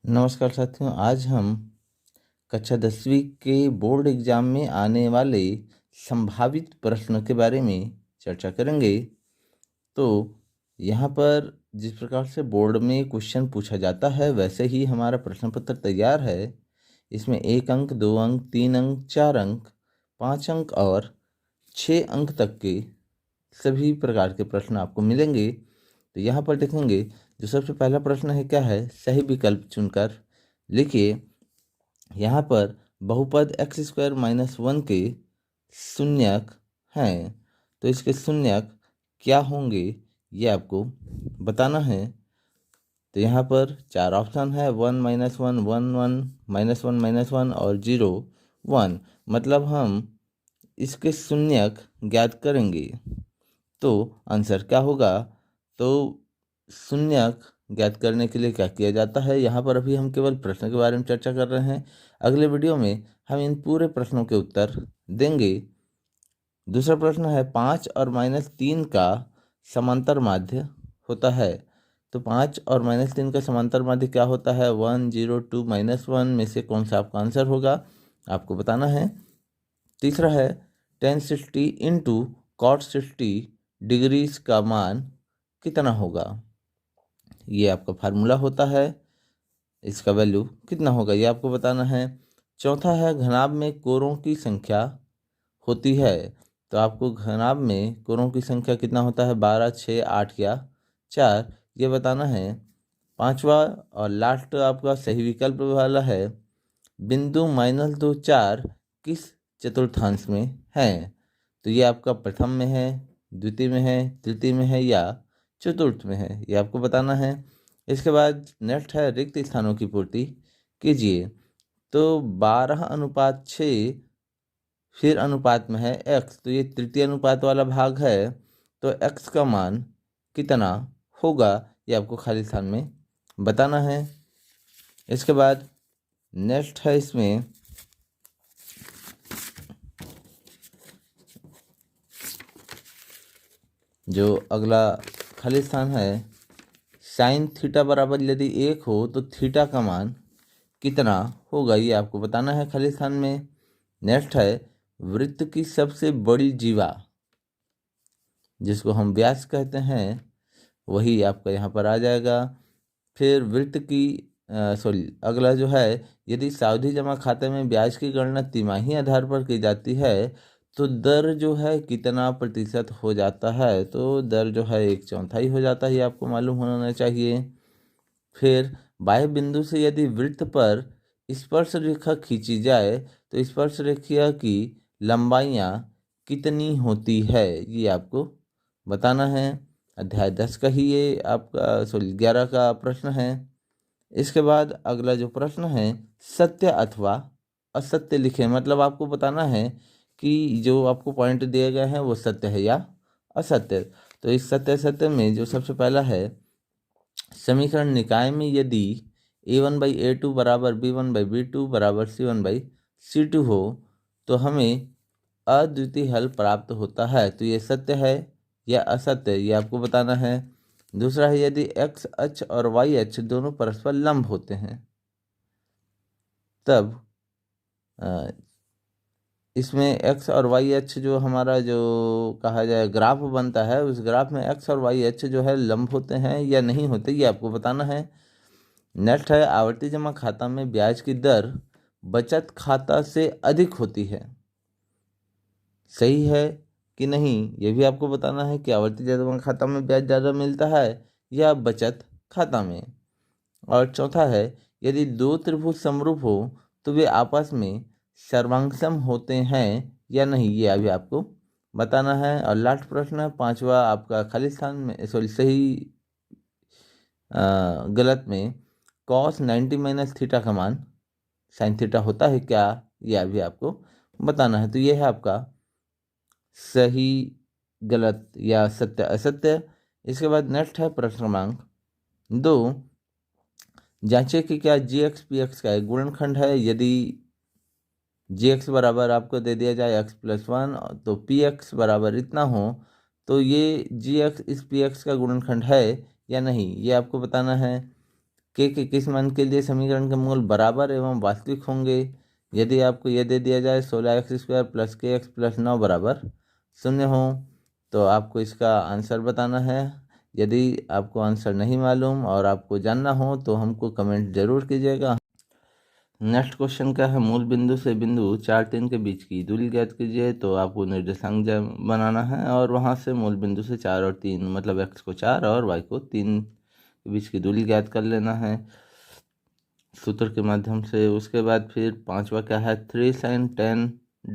नमस्कार साथियों, आज हम कक्षा 10वीं के बोर्ड एग्जाम में आने वाले संभावित प्रश्नों के बारे में चर्चा करेंगे। तो यहाँ पर जिस प्रकार से बोर्ड में क्वेश्चन पूछा जाता है वैसे ही हमारा प्रश्न पत्र तैयार है। इसमें 1 अंक, 2 अंक, 3 अंक, 4 अंक, 5 अंक और 6 अंक तक के सभी प्रकार के प्रश्न आपको मिलेंगे। तो यहाँ पर देखेंगे, जो सबसे पहला प्रश्न है क्या है, सही विकल्प चुनकर लिखिए। यहाँ पर बहुपद x² - 1 के शून्यक हैं, तो इसके शून्यक क्या होंगे ये आपको बताना है। तो यहाँ पर 4 ऑप्शन है, 1 - 1, 1 1, -1 -1 और 0 1। मतलब हम इसके शून्यक ज्ञात करेंगे तो आंसर क्या होगा। तो शून्यक ज्ञात करने के लिए क्या किया जाता है, यहाँ पर अभी हम केवल प्रश्न के बारे में चर्चा कर रहे हैं। अगले वीडियो में हम इन पूरे प्रश्नों के उत्तर देंगे। दूसरा प्रश्न है, 5 और -3 का समांतर माध्य होता है। तो 5 और -3 का समांतर माध्य क्या होता है, 1 0 2 -1 में से कौन सा आपका आंसर होगा, आपको बताना है। तीसरा है, tan 60 इंटू cot 60 डिग्रीज का मान कितना होगा। ये आपका फार्मूला होता है, इसका वैल्यू कितना होगा ये आपको बताना है। चौथा है, घनाभ में कोरों की संख्या होती है। तो आपको घनाभ में कोरों की संख्या कितना होता है, 12, 6, 8 या 4, ये बताना है। पांचवा और लास्ट आपका सही विकल्प वाला है, बिंदु -2 4 किस चतुर्थांश में है। तो ये आपका प्रथम में है, द्वितीय में है, तृतीय में है या चतुर्थ में है, ये आपको बताना है। इसके बाद नेक्स्ट है, रिक्त स्थानों की पूर्ति कीजिए। तो 12:6 फिर अनुपात में है x, तो ये तृतीय अनुपात वाला भाग है। तो x का मान कितना होगा ये आपको खाली स्थान में बताना है। इसके बाद नेक्स्ट है, इसमें जो अगला खाली स्थान है, साइन थीटा बराबर यदि 1 हो तो थीटा का मान कितना होगा ये आपको बताना है खाली स्थान में। नेक्स्ट है, वृत्त की सबसे बड़ी जीवा जिसको हम व्यास कहते हैं वही आपका यहाँ पर आ जाएगा। फिर वृत्त की अगला जो है, यदि सावधि जमा खाते में ब्याज की गणना तिमाही आधार पर की जाती है तो दर जो है कितना प्रतिशत हो जाता है। तो दर जो है 1/4 हो जाता है, ये आपको मालूम होना चाहिए। फिर बाह्य बिंदु से यदि वृत्त पर स्पर्श रेखा खींची जाए तो स्पर्श रेखा की लंबाइयाँ कितनी होती है ये आपको बताना है। अध्याय 10 का ही ये आपका 11 का प्रश्न है। इसके बाद अगला जो प्रश्न है, सत्य अथवा असत्य लिखें। मतलब आपको बताना है कि जो आपको पॉइंट दिए गए हैं वो सत्य है या असत्य। तो इस सत्य असत्य में जो सबसे पहला है, समीकरण निकाय में यदि a1/a2 बराबर b1/b2 बराबर c1/c2 हो तो हमें अद्वितीय हल प्राप्त होता है। तो ये सत्य है या असत्य ये आपको बताना है। दूसरा है, यदि x अक्ष और y अक्ष दोनों परस्पर लंब होते हैं तब इसमें x और y अक्ष जो हमारा जो कहा जाए ग्राफ बनता है, उस ग्राफ में x और y अक्ष जो है लंब होते हैं या नहीं होते ये आपको बताना है। नेक्स्ट है, आवर्ती जमा खाता में ब्याज की दर बचत खाता से अधिक होती है, सही है कि नहीं ये भी आपको बताना है कि आवर्ती जमा खाता में ब्याज ज़्यादा मिलता है या बचत खाता में। और चौथा है, यदि दो त्रिभुज समरूप हो तो वे आपस में सर्वांगसम होते हैं या नहीं ये अभी आपको बताना है। और लास्ट प्रश्न है, पांचवा आपका खाली स्थान में सही गलत में cos 90 - थीटा का मान साइन थीटा होता है क्या ये अभी आपको बताना है। तो ये है आपका सही गलत या सत्य असत्य। इसके बाद नेक्स्ट है प्रश्न क्रमांक 2, जांचें कि क्या gx px का एक गुणनखंड है। यदि gx बराबर आपको दे दिया जाए x+1 तो px बराबर इतना हो तो ये gx इस px का गुणनखंड है या नहीं ये आपको बताना है। के किस मान के लिए समीकरण के मूल बराबर एवं वास्तविक होंगे। यदि आपको यह दे दिया जाए 16x² प्लस के एक्स प्लस 9 बराबर 0 हो तो आपको इसका आंसर बताना है। यदि आपको आंसर नहीं मालूम और आपको जानना हो तो हमको कमेंट जरूर कीजिएगा। नेक्स्ट क्वेश्चन क्या है, मूल बिंदु से बिंदु 4 3 के बीच की दूरी ज्ञात कीजिए। तो आपको निर्देशांक बनाना है और वहाँ से मूल बिंदु से 4 और 3 मतलब x को 4 और y को 3 के बीच की दूरी ज्ञात कर लेना है सूत्र के माध्यम से। उसके बाद फिर पांचवा क्या है, 3 sin 10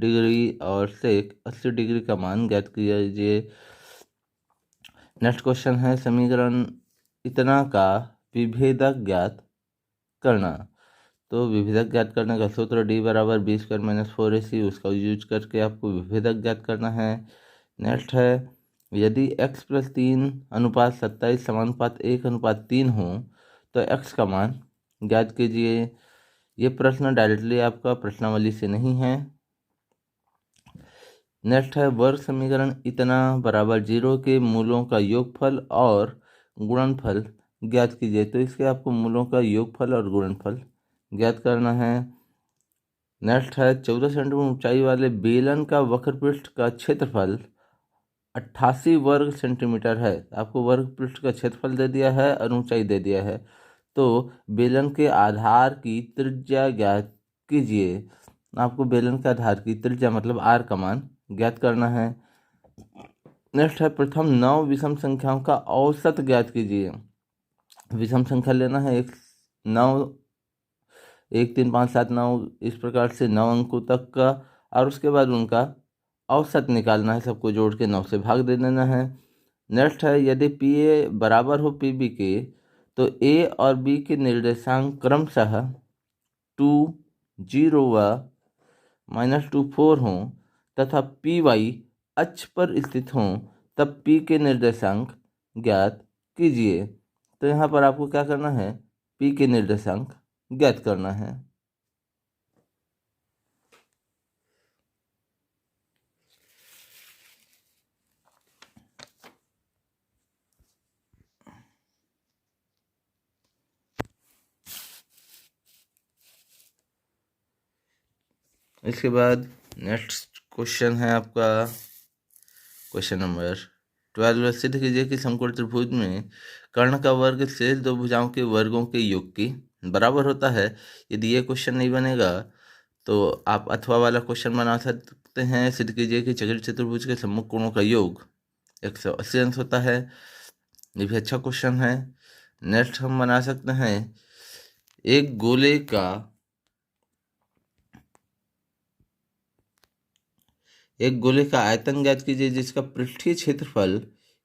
डिग्री और sec 80 डिग्री का मान ज्ञात कीजिए। नेक्स्ट क्वेश्चन है, समीकरण इतना का विभेदक ज्ञात करना। तो विभेदक ज्ञात करने का सूत्र d बराबर b² - 4ac, उसका यूज करके आपको विभेदक ज्ञात करना है। नेक्स्ट है, यदि x + 3 अनुपात 27 समानुपात 1:3 हो तो x का मान ज्ञात कीजिए। ये प्रश्न डायरेक्टली आपका प्रश्नावली से नहीं है। नेक्स्ट है, वर्ग समीकरण इतना बराबर 0 के मूलों का योगफल और गुणनफल ज्ञात कीजिए। तो इसके आपको मूलों का योगफल और गुणनफल ज्ञात करना है। नेक्स्ट है, 14 सेंटीमीटर ऊंचाई वाले बेलन का वक्रपृष्ठ का क्षेत्रफल 88 वर्ग सेंटीमीटर है। आपको वर्ग पृष्ठ का क्षेत्रफल दे दिया है और ऊंचाई दे दिया है। तो बेलन के आधार की त्रिज्या ज्ञात कीजिए। आपको बेलन के आधार की त्रिज्या मतलब r का मान ज्ञात करना है। नेक्स्ट है, प्रथम 9 विषम संख्याओं का औसत ज्ञात कीजिए। विषम संख्या लेना है 1 3 5 7 9 इस प्रकार से 9 अंकों तक का, और उसके बाद उनका औसत निकालना है, सबको जोड़ के 9 से भाग दे देना है। नेक्स्ट है, यदि पी ए बराबर हो पी बी के तो ए और बी के निर्देशांक क्रमशः 2 0 व -2 4 हों तथा पी वाई अक्ष पर स्थित हों तब पी के निर्देशांक ज्ञात कीजिए। तो यहाँ पर आपको क्या करना है, पी के निर्देशांक ज्ञात करना है। इसके बाद नेक्स्ट क्वेश्चन है आपका क्वेश्चन नंबर 12। सिद्ध कीजिए कि समकोण त्रिभुज में कर्ण का वर्ग शेष दो भुजाओं के वर्गों के योग के बराबर होता है। यदि ये क्वेश्चन नहीं बनेगा तो आप अथवा वाला क्वेश्चन बना सकते हैं। सिद्ध कीजिए कि चक्रीय चतुर्भुज के सम्मुख कोणों का योग 180 अंश होता है। ये भी अच्छा क्वेश्चन है। नेक्स्ट हम बना सकते हैं, एक गोले का आयतन ज्ञात कीजिए जिसका पृष्ठीय क्षेत्रफल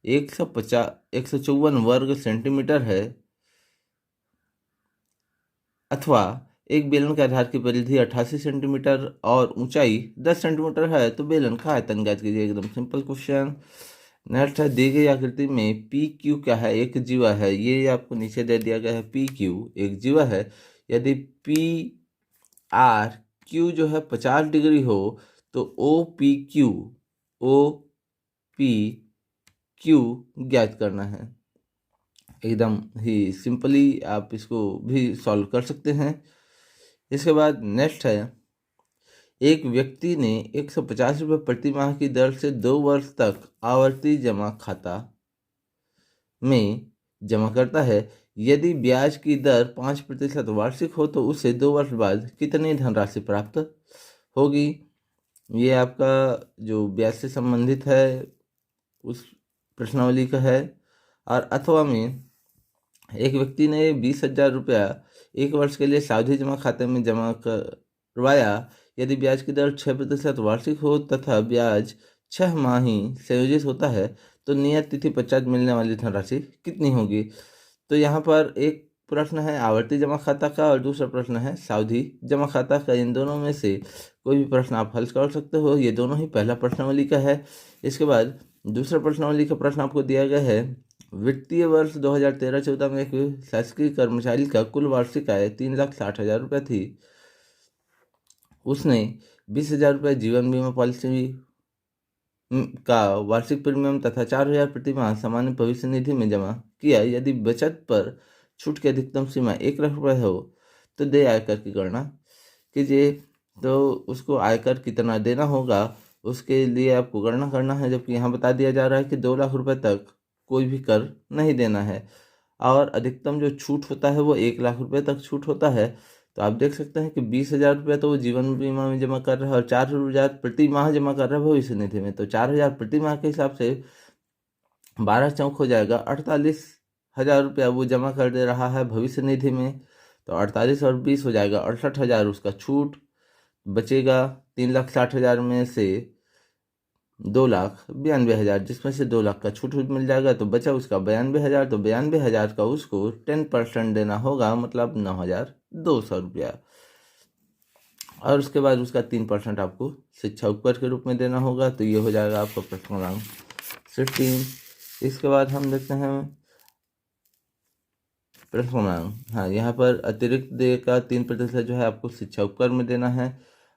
154 वर्ग सेंटीमीटर है, अथवा एक बेलन के आधार की परिधि 88 सेंटीमीटर और ऊंचाई 10 सेंटीमीटर है तो बेलन का आयतन ज्ञात कीजिए। एकदम सिंपल क्वेश्चन। नेक्स्ट है, दी गई आकृति में पी क्यू क्या है, एक जीवा है। ये आपको नीचे दे दिया गया है, पी क्यू एक जीवा है। यदि पी आर क्यू जो है 50 डिग्री हो तो ओ पी क्यू ज्ञात करना है। एकदम ही सिंपली आप इसको भी सॉल्व कर सकते हैं। इसके बाद नेक्स्ट है, एक व्यक्ति ने 150 रुपये प्रति माह की दर से 2 वर्ष तक आवर्ती जमा खाता में जमा करता है। यदि ब्याज की दर 5% वार्षिक हो तो उसे 2 वर्ष बाद कितनी धनराशि प्राप्त होगी। ये आपका जो ब्याज से संबंधित है उस प्रश्नावली का है। और अथवा में एक व्यक्ति ने 20,000 रुपया 1 वर्ष के लिए सावधि जमा खाते में जमा करवाया। यदि ब्याज की दर 6% वार्षिक हो तथा ब्याज 6 माही संयोजित होता है तो नियत तिथि पश्चात मिलने वाली धनराशि कितनी होगी। तो यहाँ पर एक प्रश्न है आवर्ती जमा खाता का और दूसरा प्रश्न है सावधि जमा खाता का। इन दोनों में से कोई भी प्रश्न आप हल कर सकते हो। ये दोनों ही पहला प्रश्नावली का है। इसके बाद दूसरा प्रश्नावली का प्रश्न आपको दिया गया है, वित्तीय वर्ष 2013-14 में एक शासकीय कर्मचारी का कुल वार्षिक आय 3,60,000 रुपये थी। उसने 20,000 रुपये जीवन बीमा पॉलिसी का वार्षिक प्रीमियम तथा 4,000 प्रति माह सामान्य भविष्य निधि में जमा किया। यदि बचत पर छूट की अधिकतम सीमा 1,00,000 हो तो देय आयकर की गणना कीजिए। तो उसको आयकर कितना देना होगा उसके लिए आपको गणना करना है, जबकि यहाँ बता दिया जा रहा है कि 2,00,000 तक कोई भी कर नहीं देना है और अधिकतम जो छूट होता है वो 1,00,000 तक छूट होता है। तो आप देख सकते हैं कि 20,000 तो वो जीवन बीमा में जमा कर रहा है और 4,000 प्रति माह जमा कर रहा है भविष्य निधि में। तो 4,000 प्रति माह के हिसाब से 12 चौक हो जाएगा 48,000 वो जमा कर दे रहा है भविष्य निधि में। तो 48 और 20 हो जाएगा 68,000 उसका छूट बचेगा। 3,60,000 में से 2,92,000 जिसमें से 2,00,000 का छूट मिल जाएगा तो बचा उसका 92,000। तो 92,000 का उसको 10% देना होगा, मतलब 9,200 रुपया। और उसके बाद उसका 3% आपको शिक्षा उपकर के रूप में देना होगा। तो ये हो जाएगा आपका प्रश्न क्रमांक 16। इसके बाद हम देखते हैं प्रश्न क्रमांक, हाँ यहाँ पर अतिरिक्त देय का 3% जो है आपको शिक्षा उपकर में देना है।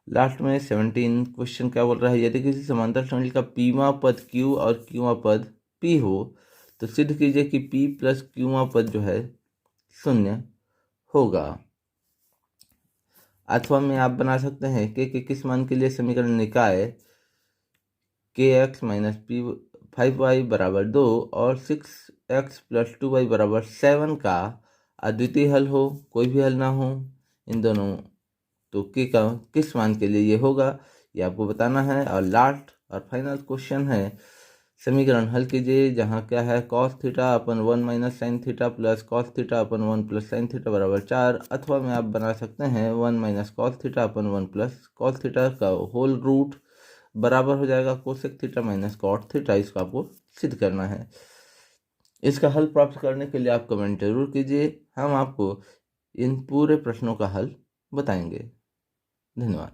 लास्ट में 17 क्वेश्चन क्या बोल रहा है, यदि किसी समांतर श्रेणी का पीवा पद Q और Qवा पद P हो तो सिद्ध कीजिए कि P प्लस Qवा पद जो है शून्य होगा। अथवा में आप बना सकते हैं के किस मान के लिए समीकरण निकाय kx माइनस पी 5y बराबर 2 और 6x प्लस 2y बराबर 7 का अद्वितीय हल हो, कोई भी हल ना हो इन दोनों, तो के का किस मान के लिए ये होगा ये आपको बताना है। और लास्ट और फाइनल क्वेश्चन है, समीकरण हल कीजिए जहाँ क्या है cos theta upon 1 minus sine theta plus cos theta upon 1 plus sine theta बराबर 4। अथवा में आप बना सकते हैं 1 minus cos theta upon 1 plus cos theta का होल रूट बराबर हो जाएगा cosec theta minus cot theta. इसको आपको सिद्ध करना है। इसका हल प्राप्त करने के लिए आप कमेंट जरूर कीजिए, हम आपको इन पूरे प्रश्नों का हल बताएंगे। धन्यवाद।